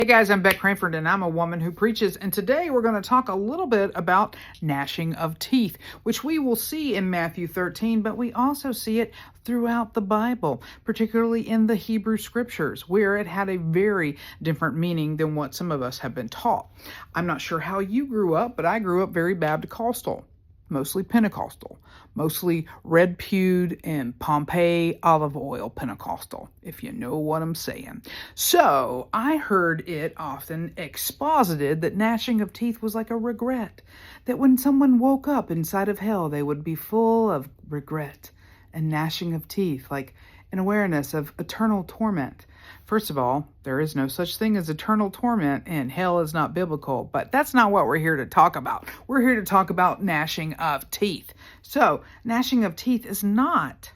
Hey guys, I'm Beck Cranford and I'm a woman who preaches, and today we're going to talk a little bit about gnashing of teeth, which we will see in Matthew 13, but we also see it throughout the Bible, particularly in the Hebrew scriptures, where it had a very different meaning than what some of us have been taught. I'm not sure how you grew up, but I grew up very Baptist-costal. Mostly Pentecostal, mostly red pewed and Pompeii olive oil Pentecostal, if you know what I'm saying. So I heard it often exposited that gnashing of teeth was like a regret, that when someone woke up inside of hell, they would be full of regret and gnashing of teeth, like an awareness of eternal torment. First of all, there is no such thing as eternal torment, and hell is not biblical, but that's not what we're here to talk about. We're here to talk about gnashing of teeth. So, gnashing of teeth is not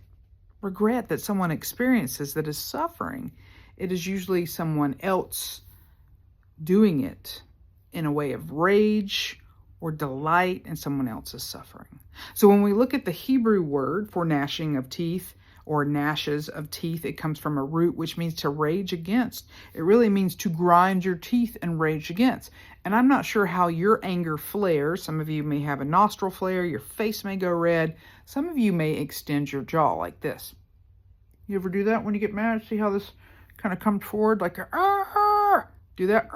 regret that someone experiences that is suffering. It is usually someone else doing it in a way of rage or delight in someone else's suffering. So when we look at the Hebrew word for gnashing of teeth, or gnashes of teeth, it comes from a root which means to rage against. It really means to grind your teeth and rage against. And I'm not sure how your anger flares. Some of you may have a nostril flare, your face may go red. Some of you may extend your jaw like this. You ever do that when you get mad? See how this kind of comes forward like a do that.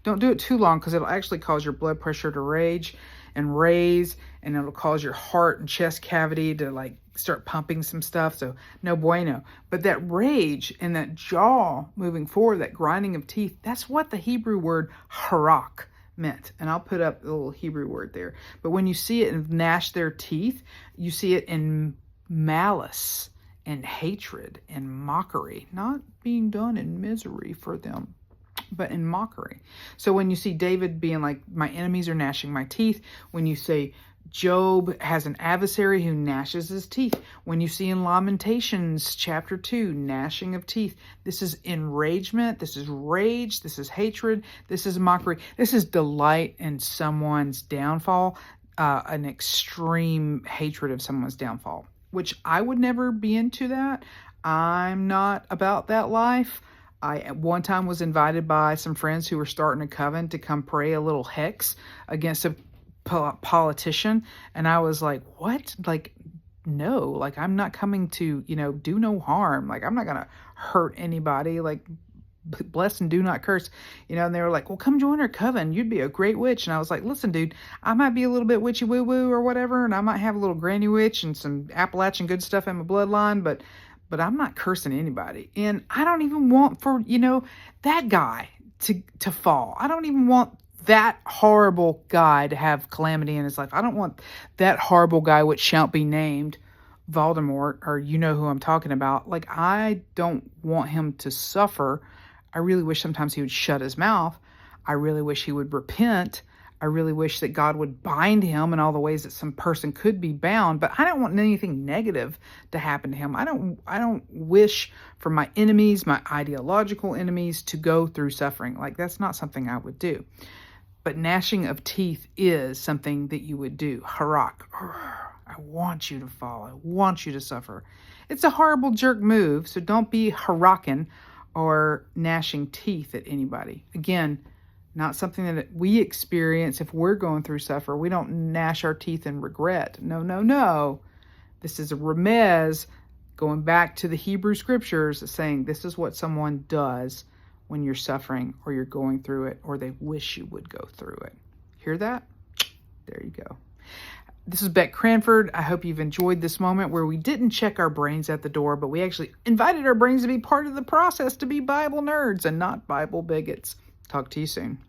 Don't do it too long, because it'll actually cause your blood pressure to rage and raise, and it'll cause your heart and chest cavity to like start pumping some stuff. So no bueno. But that rage and that jaw moving forward, that grinding of teeth, that's what the Hebrew word harak meant. And I'll put up the little Hebrew word there. But when you see it and gnash their teeth, you see it in malice and hatred and mockery, not being done in misery for them, but in mockery. So when you see David being like, my enemies are gnashing my teeth, when you say Job has an adversary who gnashes his teeth, when you see in Lamentations chapter 2, gnashing of teeth, this is enragement, this is rage, this is hatred, this is mockery, this is delight in someone's downfall, an extreme hatred of someone's downfall, which I would never be into that. I'm not about that life. I at one time was invited by some friends who were starting a coven to come pray a little hex against a politician. And I was like, what? Like, no, like I'm not coming to, do no harm. Like I'm not going to hurt anybody. Like bless and do not curse, and they were like, well, come join our coven. You'd be a great witch. And I was like, listen, dude, I might be a little bit witchy woo woo or whatever. And I might have a little granny witch and some Appalachian good stuff in my bloodline, but I'm not cursing anybody. And I don't even want for, that guy to fall. I don't even want that horrible guy to have calamity in his life. I don't want that horrible guy, which shan't be named, Voldemort, or you know who I'm talking about. Like, I don't want him to suffer. I really wish sometimes he would shut his mouth. I really wish he would repent. I really wish that God would bind him in all the ways that some person could be bound, but I don't want anything negative to happen to him. I don't wish for my enemies, my ideological enemies, to go through suffering. Like, that's not something I would do. But gnashing of teeth is something that you would do. Harak. I want you to fall. I want you to suffer. It's a horrible jerk move, so don't be haraking or gnashing teeth at anybody. Again, not something that we experience if we're going through suffer. We don't gnash our teeth in regret. No, no, no. This is a remez, going back to the Hebrew scriptures, saying this is what someone does when you're suffering or you're going through it, or they wish you would go through it. Hear that? There you go. This is Beck Cranford. I hope you've enjoyed this moment where we didn't check our brains at the door, but we actually invited our brains to be part of the process, to be Bible nerds and not Bible bigots. Talk to you soon.